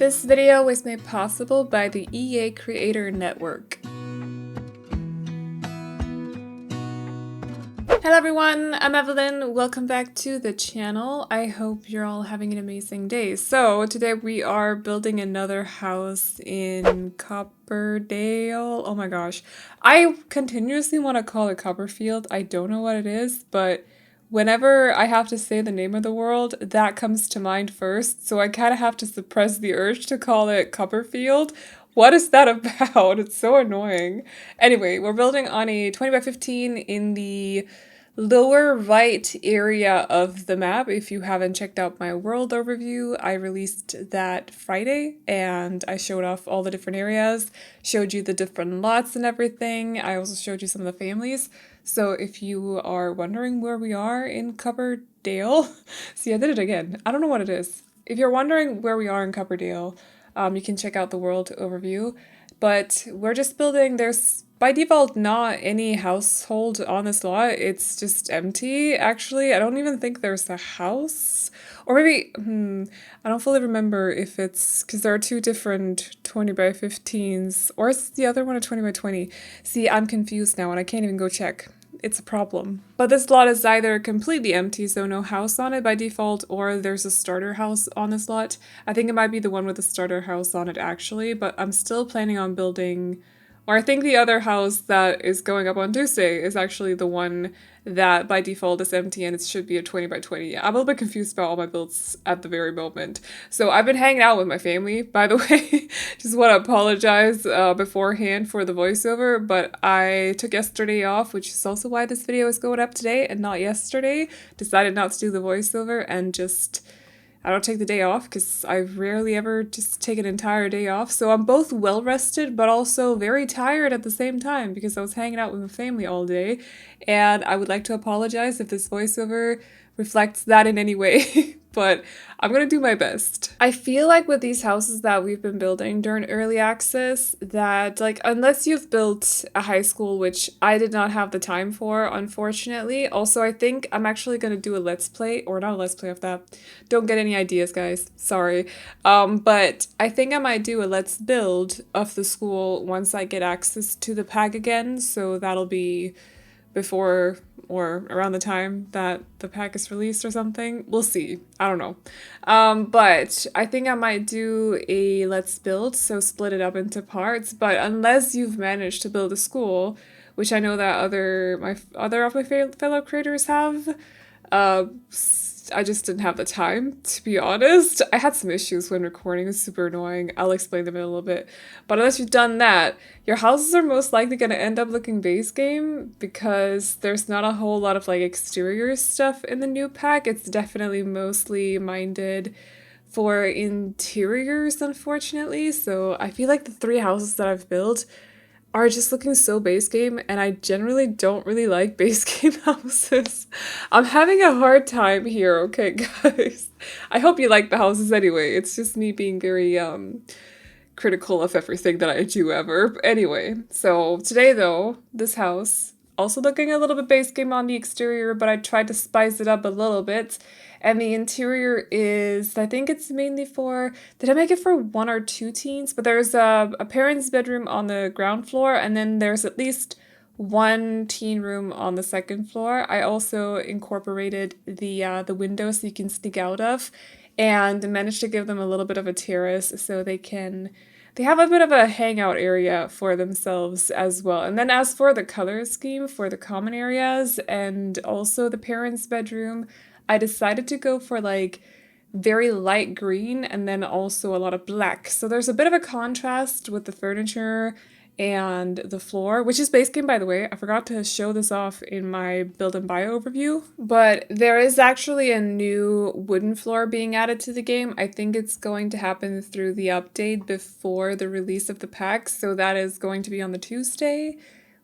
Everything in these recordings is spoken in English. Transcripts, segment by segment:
This video was made possible by the EA Creator Network. Hello everyone, I'm Aveline. Welcome back to the channel. I hope you're all having an amazing day. So today we are building another house in Copperdale. Oh my gosh. I continuously want to call it Copperfield. I don't know what it is, but whenever I have to say the name of the world, that comes to mind first. So I kind of have to suppress the urge to call it Copperfield. What is that about? It's so annoying. Anyway, we're building on a 20 by 15 in the lower right area of the map. If you haven't checked out my world overview, I released that Friday and I showed off all the different areas, showed you the different lots and everything. I also showed you some of the families. So if you are wondering where we are in Copperdale, see, I did it again. I don't know what it is. If you're wondering where we are in Copperdale, you can check out the world overview. But we're just building, there's by default not any household on this lot. It's just empty, actually. I don't even think there's a house. Or maybe, I don't fully remember if it's, because there are two different 20 by 15s, or is the other one a 20 by 20? See, I'm confused now and I can't even go check. It's a problem. But this lot is either completely empty, so no house on it by default, or there's a starter house on this lot. I think it might be the one with the starter house on it actually, but I'm still planning on building, or I think the other house that is going up on Tuesday is actually the one that by default is empty and it should be a 20 by 20. I'm a little bit confused about all my builds at the very moment. So I've been hanging out with my family, by the way. Just want to apologize beforehand for the voiceover, but I took yesterday off, which is also why this video is going up today and not yesterday. Decided not to do the voiceover and just, I don't take the day off because I rarely ever just take an entire day off. So I'm both well rested but also very tired at the same time because I was hanging out with my family all day. And I would like to apologize if this voiceover reflects that in any way, but I'm gonna do my best. I feel like with these houses that we've been building during early access that, like, unless you've built a high school, which I did not have the time for, unfortunately. Also, I think I'm actually gonna do a let's play, or not a let's play of that. Don't get any ideas, guys. Sorry. But I think I might do a let's build of the school once I get access to the pack again, so that'll be before or around the time that the pack is released or something. We'll see. I don't know. But I think I might do a let's build, so split it up into parts. But unless you've managed to build a school, which I know that other of my fellow creators have, I just didn't have the time, to be honest. I had some issues when recording. It's super annoying. I'll explain them in a little bit. But unless you've done that, your houses are most likely going to end up looking base game because there's not a whole lot of like exterior stuff in the new pack. It's definitely mostly minded for interiors, unfortunately. So I feel like the three houses that I've built are just looking so base game, and I generally don't really like base game houses. I'm having a hard time here, okay, guys? I hope you like the houses anyway. It's just me being very critical of everything that I do ever. Anyway, so today though, this house, also looking a little bit base game on the exterior, but I tried to spice it up a little bit. And the interior is, I think it's mainly for, did I make it for one or two teens? But there's a parent's bedroom on the ground floor, and then there's at least one teen room on the second floor. I also incorporated the window so you can sneak out of, and managed to give them a little bit of a terrace so they have a bit of a hangout area for themselves as well. And then as for the color scheme for the common areas and also the parents' bedroom, I decided to go for like very light green and then also a lot of black. So there's a bit of a contrast with the furniture and the floor, which is base game, by the way. I forgot to show this off in my build and bio overview, but there is actually a new wooden floor being added to the game. I think it's going to happen through the update before the release of the pack, so that is going to be on the Tuesday,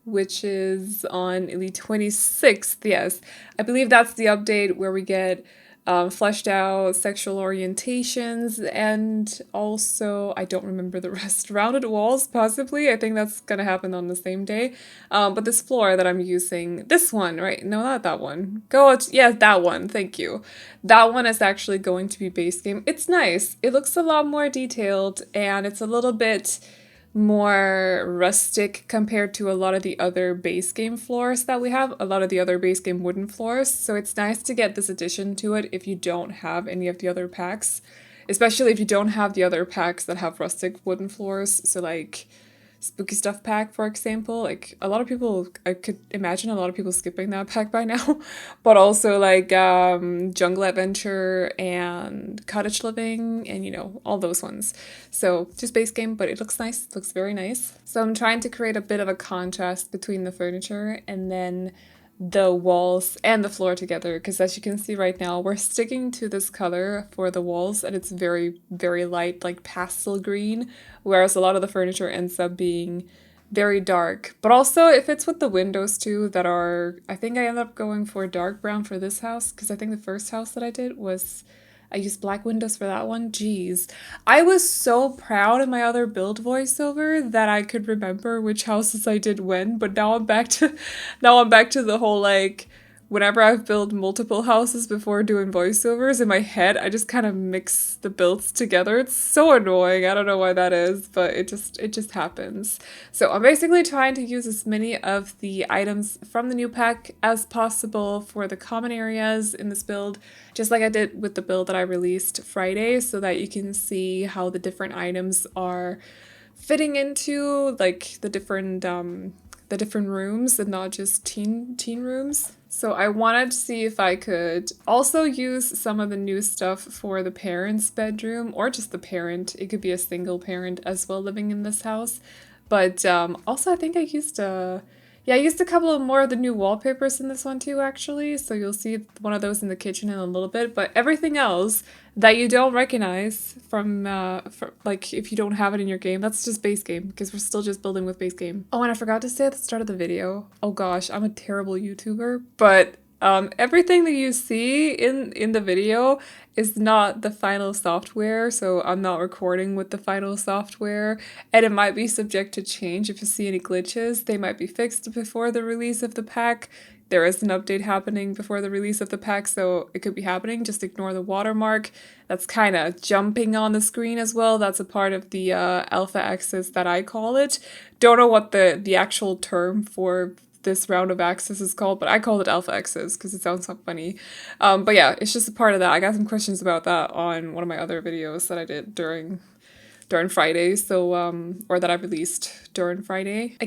which is on the 26th, yes. I believe that's the update where we get fleshed out sexual orientations, and also, I don't remember the rest, rounded walls, possibly. I think that's gonna happen on the same day. But this floor that I'm using, this one, right? No, not that one. Yeah, that one, thank you. That one is actually going to be base game. It's nice. It looks a lot more detailed, and it's a little bit more rustic compared to a lot of the other base game floors that we have, a lot of the other base game wooden floors. So it's nice to get this addition to it if you don't have any of the other packs, especially if you don't have the other packs that have rustic wooden floors. So like Spooky Stuff pack, for example, like a lot of people, I could imagine a lot of people skipping that pack by now, but also like Jungle Adventure and Cottage Living and, you know, all those ones. So just base game, but it looks nice, it looks very nice. So I'm trying to create a bit of a contrast between the furniture and then the walls and the floor together, because as you can see right now, we're sticking to this color for the walls, and it's very, very light, like pastel green, whereas a lot of the furniture ends up being very dark. But also it fits with the windows too that are, I think I ended up going for dark brown for this house, because I think the first house that I did was, I used black windows for that one. Jeez. I was so proud of my other build voiceover that I could remember which houses I did when, but now I'm back to the whole like whenever I've built multiple houses before doing voiceovers in my head, I just kind of mix the builds together. It's so annoying. I don't know why that is, but it just happens. So I'm basically trying to use as many of the items from the new pack as possible for the common areas in this build, just like I did with the build that I released Friday, so that you can see how the different items are fitting into like the different rooms and not just teen rooms. So I wanted to see if I could also use some of the new stuff for the parent's bedroom, or just the parent. It could be a single parent as well living in this house. But also I think I used I used a couple of more of the new wallpapers in this one too, actually. So you'll see one of those in the kitchen in a little bit. But everything else that you don't recognize from like if you don't have it in your game, that's just base game, because we're still just building with base game. Oh, and I forgot to say at the start of the video, oh gosh, I'm a terrible YouTuber, but everything that you see in the video is not the final software, so I'm not recording with the final software, and it might be subject to change. If you see any glitches, they might be fixed before the release of the pack. There is an update happening before the release of the pack, so it could be happening. Just ignore the watermark. That's kind of jumping on the screen as well. That's a part of the alpha access that I call it. Don't know what the actual term for this round of access is called, but I called it alpha access because it sounds so funny. But yeah, it's just a part of that. I got some questions about that on one of my other videos that I did during Friday, so or that I released during Friday. I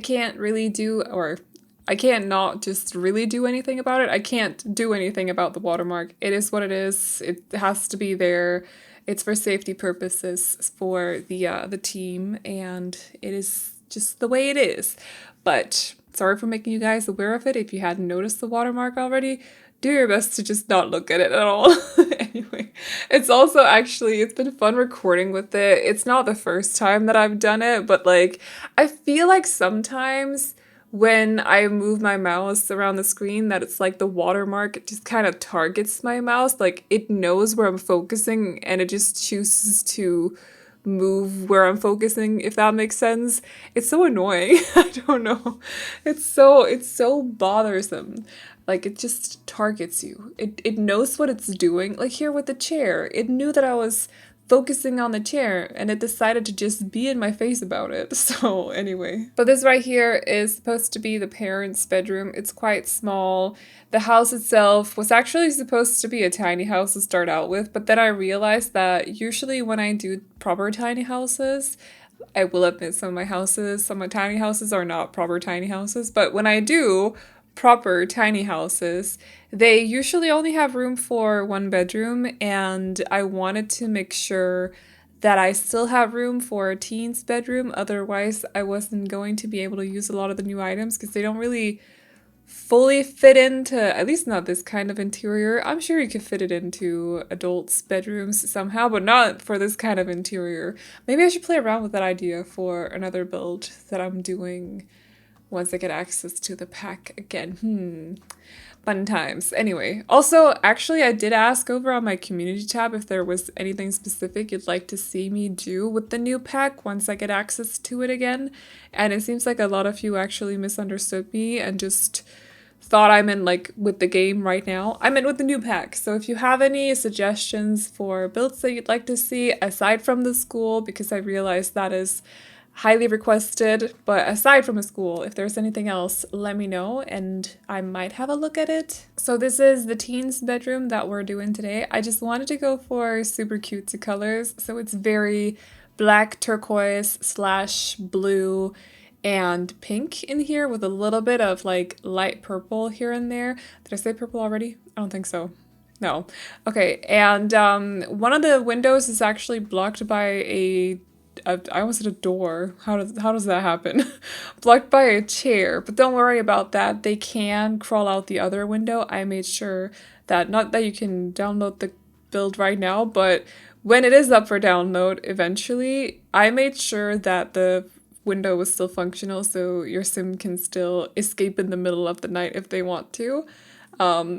can't not just really do anything about it. I can't do anything about the watermark. It is what it is. It has to be there. It's for safety purposes for the team, and it is just the way it is. But sorry for making you guys aware of it. If you hadn't noticed the watermark already, do your best to just not look at it at all. Anyway, it's also actually, it's been fun recording with it. It's not the first time that I've done it, but like, I feel like sometimes when I move my mouse around the screen that it's like the watermark just kind of targets my mouse. Like it knows where I'm focusing and it just chooses to move where I'm focusing, if that makes sense. It's so annoying. I don't know. It's so bothersome. Like it just targets you. It knows what it's doing. Like here with the chair, it knew that I was focusing on the chair and it decided to just be in my face about it. So anyway. But this right here is supposed to be the parents' bedroom. It's quite small. The house itself was actually supposed to be a tiny house to start out with, but then I realized that usually when I do proper tiny houses, I will admit some of my tiny houses are not proper tiny houses, but when I do proper tiny houses, they usually only have room for one bedroom, and I wanted to make sure that I still have room for a teen's bedroom. Otherwise, I wasn't going to be able to use a lot of the new items because they don't really fully fit into, at least not this kind of interior. I'm sure you could fit it into adults' bedrooms somehow, but not for this kind of interior. Maybe I should play around with that idea for another build that I'm doing once I get access to the pack again. Fun times. Anyway, also, actually, I did ask over on my community tab if there was anything specific you'd like to see me do with the new pack once I get access to it again. And it seems like a lot of you actually misunderstood me and just thought I'm in like with the game right now. I'm in with the new pack. So if you have any suggestions for builds that you'd like to see aside from the school, because I realize that is highly requested, but aside from a school, if there's anything else, let me know and I might have a look at it. So this is the teens bedroom that we're doing today. I just wanted to go for super cutesy colors, so it's very black turquoise slash blue and pink in here with a little bit of like light purple here and there. Did I say purple already? I don't think so. No. Okay, and one of the windows is actually blocked by I almost said a door. How does that happen? Blocked by a chair, but don't worry about that. They can crawl out the other window. I made sure that, not that you can download the build right now, but when it is up for download eventually, I made sure that the window was still functional so your sim can still escape in the middle of the night if they want to. I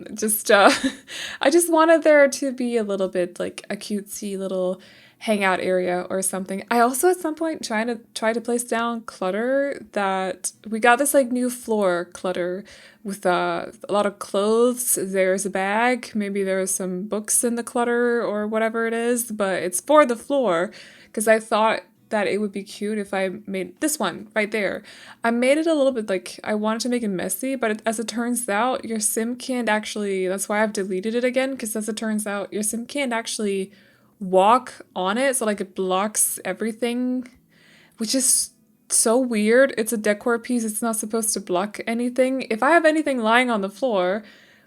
just wanted there to be a little bit like a cutesy little hangout area or something. I also at some point tried to place down clutter. That we got this like new floor clutter with a lot of clothes. There's a bag, maybe there's some books in the clutter or whatever it is, but it's for the floor because I thought that it would be cute if I made this one right there. I made it a little bit like, I wanted to make it messy, but as it turns out, your sim can't actually, that's why I've deleted it again, because as it turns out, your sim can't actually walk on it, so like it blocks everything, which is so weird. It's a decor piece, it's not supposed to block anything. If I have anything lying on the floor,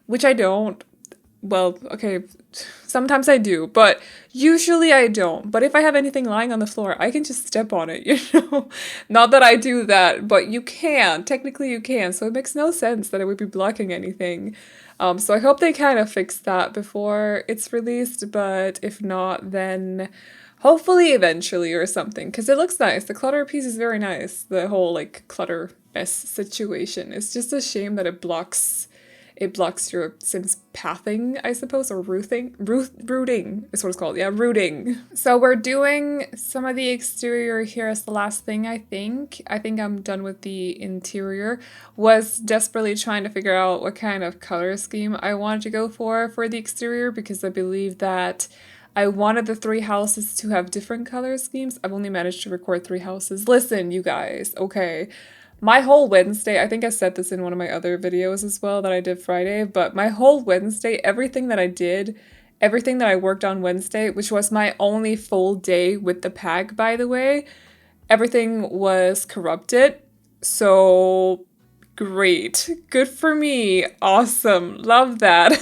which I don't, well, okay, sometimes I do, but usually I don't. But if I have anything lying on the floor, I can just step on it, you know? Not that I do that, but you can. Technically you can, so it makes no sense that it would be blocking anything. So I hope they kind of fix that before it's released, but if not, then hopefully eventually or something, because it looks nice. The clutter piece is very nice. The whole like clutter mess situation. It's just a shame that it blocks your sim's pathing, I suppose, or rooting is what it's called. Yeah, rooting. So we're doing some of the exterior here as the last thing, I think. I think I'm done with the interior. Was desperately trying to figure out what kind of color scheme I wanted to go for the exterior, because I believe that I wanted the 3 houses to have different color schemes. I've only managed to record 3 houses. Listen, you guys, okay. My whole Wednesday, I think I said this in one of my other videos as well that I did Friday, but my whole Wednesday, everything that I did, everything that I worked on Wednesday, which was my only full day with the pack, by the way, everything was corrupted. So great. Good for me. Awesome. Love that.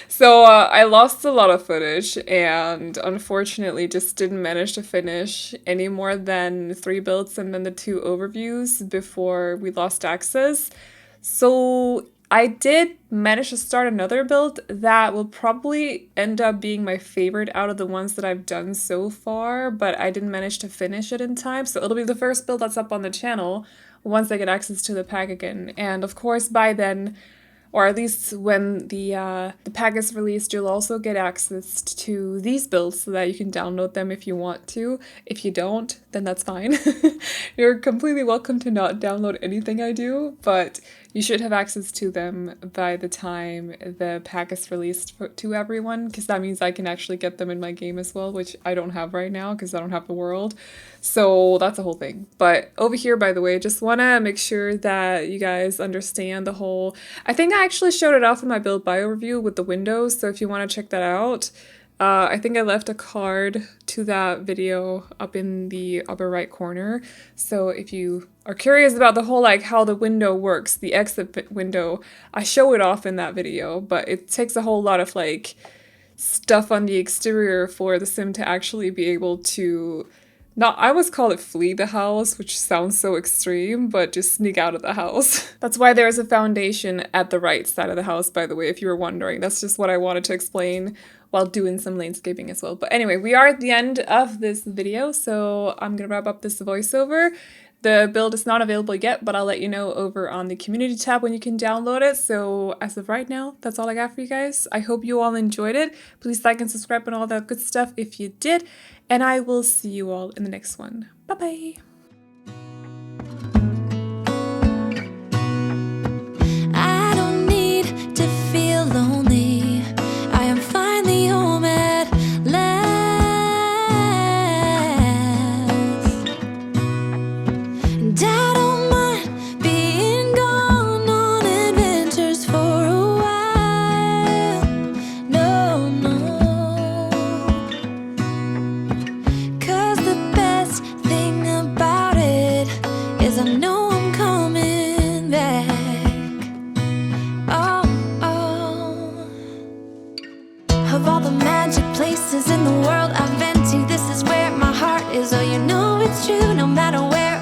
So I lost a lot of footage and unfortunately just didn't manage to finish any more than 3 builds and then the 2 overviews before we lost access. So I did manage to start another build that will probably end up being my favorite out of the ones that I've done so far, but I didn't manage to finish it in time. So it'll be the first build that's up on the channel once I get access to the pack again. And of course by then, or at least when the pack is released, you'll also get access to these builds so that you can download them if you want to. If you don't, then that's fine. You're completely welcome to not download anything I do, but you should have access to them by the time the pack is released to everyone, because that means I can actually get them in my game as well, which I don't have right now because I don't have the world. So that's a whole thing. But over here, by the way, just want to make sure that you guys understand the whole... I think I actually showed it off in my build bio review with the windows, so if you want to check that out, I think I left a card to that video up in the upper right corner. So if you are curious about the whole like how the window works, the exit window, I show it off in that video, but it takes a whole lot of like stuff on the exterior for the sim to actually be able to I almost call it flee the house, which sounds so extreme, but just sneak out of the house. That's why there's a foundation at the right side of the house, by the way, if you were wondering. That's just what I wanted to explain while doing some landscaping as well. But anyway, we are at the end of this video, so I'm gonna wrap up this voiceover. The build is not available yet, but I'll let you know over on the community tab when you can download it. So as of right now, that's all I got for you guys. I hope you all enjoyed it. Please like and subscribe and all that good stuff if you did. And I will see you all in the next one. Bye-bye. I don't need to feel lonely. I am finally home at last. And I don't mind being gone on adventures for a while. No, no. 'Cause the best thing about it is I know I'm coming back. Oh, oh. Of all the magic places in the world I've been to, this is where my heart is. Oh, you know it's true, no matter where